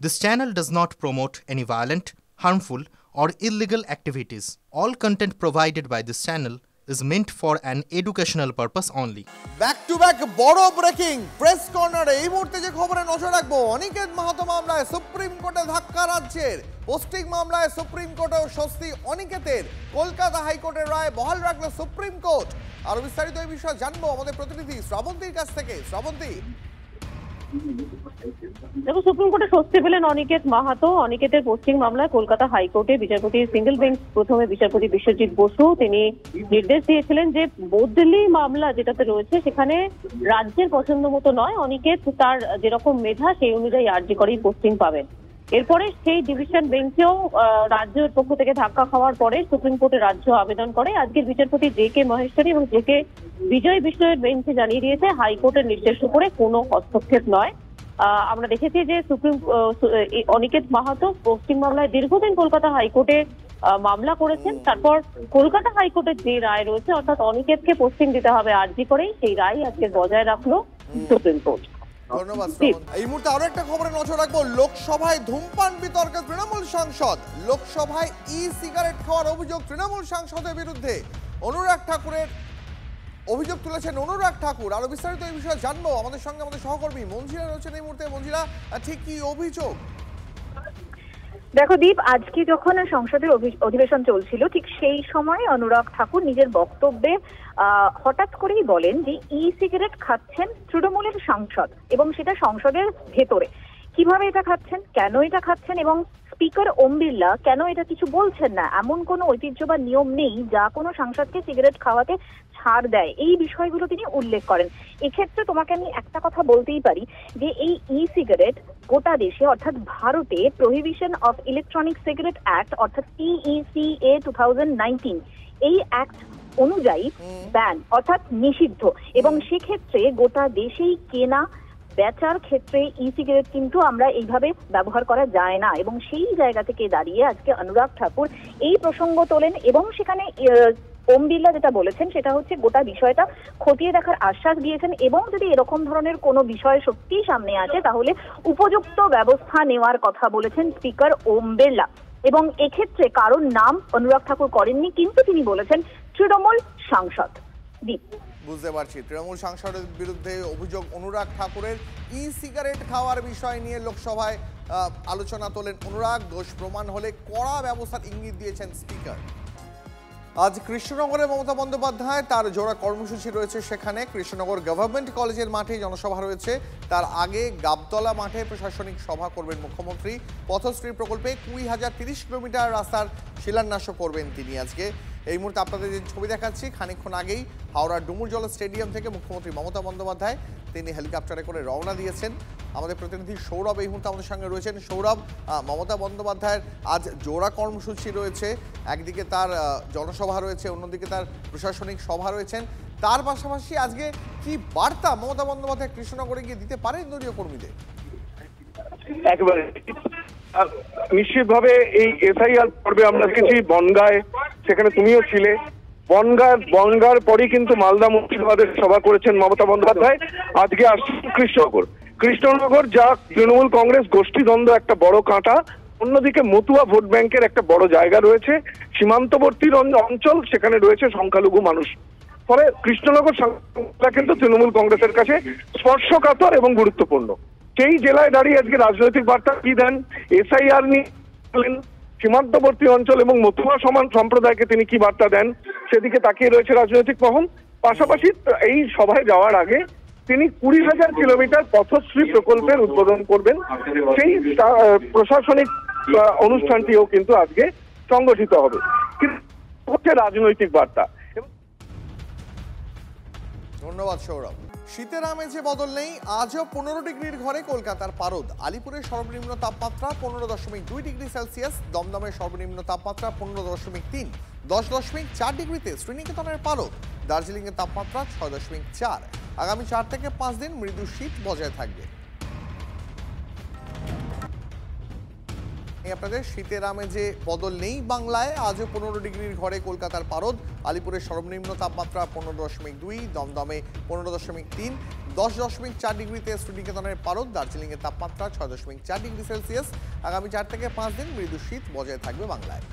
This channel does not promote any violent, harmful, or illegal activities. All content provided by this channel is meant for an educational purpose only. Back to back বড় breaking press কর্নারে এই মুহূর্তে যে খবরে নজর রাখবো, অনিকেত মাহাতো মামলায় supreme কোর্টে ধাক্কা রাজ্যের। পোস্টিং মামলায় সুপ্রিম কোর্টেও স্বস্তি অনিকেতের। কলকাতা হাইকোর্টের রায় বহাল রাখলো সুপ্রিম কোর্ট। আরো বিস্তারিত এই বিষয়ে জানবো আমাদের প্রতিনিধি শ্রাবন্তীর কাছ থেকে। শ্রাবন্তী, দেখো, সুপ্রিম কোর্টে স্বস্তি পেলেন অনিকেত মাহাতো। অনিকেতের পোস্টিং মামলায় কলকাতা হাইকোর্টে বিচারপতি সিঙ্গেল বেঞ্চ প্রথমে বিচারপতি বিশ্বজিৎ বসু তিনি নির্দেশ দিয়েছিলেন যে বদলি মামলা যেটাতে রয়েছে সেখানে রাজ্যের পছন্দ মতো নয়, অনিকেত তার যেরকম মেধা সেই অনুযায়ী আর্জি করেই পোস্টিং পাবেন। এরপরে সেই ডিভিশন বেঞ্চেও রাজ্যের পক্ষ থেকে ধাক্কা খাওয়ার পরে সুপ্রিম কোর্টে রাজ্য আবেদন করে। আজকের বিচারপতি জে কে মহেশ্বরী এবং জে কে বিজয় বিষয়ের বেঞ্চে জানিয়ে দিয়েছে হাইকোর্টের নির্দেশের উপরে কোনো হস্তক্ষেপ নয়। আমরা দেখেছি যে অনিকেত মাহাতো পোস্টিং মামলায় দীর্ঘদিন কলকাতা হাইকোর্টে মামলা করেছেন। তারপর কলকাতা হাইকোর্টের যে রায় রয়েছে, অর্থাৎ অনিকেতকে পোস্টিং দিতে হবে আর্জি করেই, সেই রায় আজকে বজায় রাখলো সুপ্রিম কোর্ট। ধন্যবাদ। এই মুহূর্তে আরো একটা খবরে নজর রাখবো। লোকসভায় ধূমপান বিতর্কে তৃণমূল সাংসদ। লোকসভায় ই সিগারেট খাওয়ার অভিযোগ তৃণমূল সাংসদের বিরুদ্ধে। অনুরাগ ঠাকুরের অভিযোগ তুলেছেন অনুরাগ ঠাকুর। আরো বিস্তারিত এই বিষয়ে জানবো আমাদের সঙ্গে আমাদের সহকর্মী মঞ্জিরা রয়েছেন এই মুহূর্তে। মঞ্জিরা, ঠিক কি অভিযোগ? দেখো দীপ, আজকে যখন সংসদের অধিবেশন চলছিল ঠিক সেই সময় অনুরাগ ঠাকুর নিজের বক্তব্যে হঠাৎ করেই বলেন যে ই সিগারেট খাচ্ছেন তৃণমূলের সাংসদ এবং সেটা সংসদের ভেতরে। কিভাবে এটা খাচ্ছেন, কেন এটা খাচ্ছেন এবং স্পিকার ওম বিড়লা কেন এটা কিছু বলছেন না, এমন কোনো ঐতিহ্য বা নিয়ম নেই যা কোনো সাংসদকে সিগারেট খাওয়াতে ছাড় দেয়, এই বিষয়গুলো তিনি উল্লেখ করেন। এক্ষেত্রে তোমাকে আমি একটা কথা বলতেই পারি যে এই ই সিগারেট গোটা দেশে অর্থাৎ ভারতে prohibition of electronic cigarette act অর্থাৎ PECA 2019 এই অ্যাক্ট অনুযায়ী ব্যান অর্থাৎ নিষিদ্ধ এবং সেক্ষেত্রে গোটা দেশেই কেনা বেচার ক্ষেত্রে ই সিগারেট কিন্তু আমরা এইভাবে ব্যবহার করা যায় না এবং সেই জায়গা থেকে দাঁড়িয়ে আজকে অনুরাগ ঠাকুর এই প্রসঙ্গ তোলেন এবং সেখানে ওম বিড়লা যেটা বলেছেন সেটা হচ্ছে গোটা বিষয়টা খতিয়ে দেখার আশ্বাস দিয়েছেন এবং যদি এরকম ধরনের কোনো বিষয় সত্যিই সামনে আসে তাহলে উপযুক্ত ব্যবস্থা নেওয়ার কথা বলেছেন স্পিকার ওম বিড়লা। এবং এক্ষেত্রে কারোর নাম অনুরাগ ঠাকুর করেননি, কিন্তু তিনি বলেছেন তৃণমূল সাংসদ। দীপ, বুঝতে পারছি তৃণমূল সাংসদের বিরুদ্ধে অভিযোগ অনুরাগ ঠাকুরের। ই সিগারেট খাওয়ার বিষয় নিয়ে লোকসভায় আলোচনা তোলেন অনুরাগ। দোষ প্রমাণ হলে কড়া ব্যবস্থার ইঙ্গিত দিয়েছেন স্পিকার। আজ কৃষ্ণনগরে মমতা বন্দ্যোপাধ্যায় তার জোড়া কর্মসূচি রয়েছে। সেখানে কৃষ্ণনগর গভর্নমেন্ট কলেজের মাঠে জনসভা রয়েছে। তার আগে গাবতলা মাঠে প্রশাসনিক সভা করবেন মুখ্যমন্ত্রী। পথশ্রী প্রকল্পে 20,030 কিলোমিটার রাস্তার শিলান্যাসও করবেন তিনি আজকে। এই মুহূর্তে আপনাদের যে ছবি দেখাচ্ছি, খানিকক্ষণ আগেই হাওড়ার ডুমুরজল স্টেডিয়াম থেকে মুখ্যমন্ত্রী মমতা বন্দ্যোপাধ্যায় তিনি হেলিকপ্টারে করে রওনা দিয়েছেন। আমাদের প্রতিনিধি সৌরভ এই মুহূর্তে আমাদের সঙ্গে রয়েছেন। সৌরভ, মমতা বন্দ্যোপাধ্যায়ের আজ জোড়া কর্মসূচি রয়েছে, একদিকে তার জনসভা রয়েছে, অন্যদিকে তার প্রশাসনিক সভা রয়েছেন। তার পাশাপাশি আজকে কি বার্তা মমতা বন্দ্যোপাধ্যায় কৃষ্ণনগরে গিয়ে দিতে পারেন দলীয় কর্মীদের? একেবারে নিশ্চিতভাবে এই এসআইআর পর্বে আমরা দেখেছি বনগাঁয়, সেখানে তুমিও ছিলে। বনগাঁর পরই কিন্তু মালদা মুর্শিদাবাদের সভা করেছেন মমতা বন্দ্যোপাধ্যায়। আজকে আসছে কৃষ্ণনগর, যা তৃণমূল কংগ্রেস গোষ্ঠীদ্বন্দ্ব একটা বড় কাঁটা। অন্যদিকে মতুয়া ভোট ব্যাংকের একটা বড় জায়গা রয়েছে, সীমান্তবর্তী অঞ্চল, সেখানে রয়েছে সংখ্যালঘু মানুষ। ফলে কৃষ্ণনগর কিন্তু তৃণমূল কংগ্রেসের কাছে স্পর্শকাতর এবং গুরুত্বপূর্ণ। সেই জেলায় দাঁড়িয়ে আজকে রাজনৈতিক বার্তা কি দেন, এসআইআর নিয়ে সীমান্তবর্তী অঞ্চল এবং মতুয়া সমান সম্প্রদায়কে তিনি কি বার্তা দেন, সেদিকে তাকিয়ে রয়েছে রাজনৈতিক মহল। পাশাপাশি এই সভায় যাওয়ার আগে তিনি 20,000 কিলোমিটার পথশ্রী প্রকল্পের উদ্বোধন করবেন। সেই প্রশাসনিক অনুষ্ঠানটিও কিন্তু আজকে সংগঠিত হবে। হচ্ছে রাজনৈতিক বার্তা। ধন্যবাদ সৌরভ। শীতের আমেজে বদল নেই, আজও 15 ডিগ্রির ঘরে কলকাতার পারদ। আলিপুরের সর্বনিম্ন তাপমাত্রা 15.2 ডিগ্রি সেলসিয়াস, দমদমের সর্বনিম্ন তাপমাত্রা 15.3, 10.4 ডিগ্রিতে শ্রীনিকেতনের পারদ। দার্জিলিংয়ের তাপমাত্রা 6.4। আগামী 4 থেকে 5 দিন মৃদু শীত বজায় থাকবে। আপনাদের শীতের আমেজে বদল নেই বাংলায়, আজও 15 ডিগ্রির ঘরে কলকাতার পারদ। আলিপুরের সর্বনিম্ন তাপমাত্রা 15.2, দমদমে 15.3, 10.4 ডিগ্রিতে শ্রীনিকেতনের পারদ, দার্জিলিংয়ের তাপমাত্রা 6.4 ডিগ্রি সেলসিয়াস। আগামী 4 থেকে 5 দিন মৃদু শীত বজায় থাকবে বাংলায়।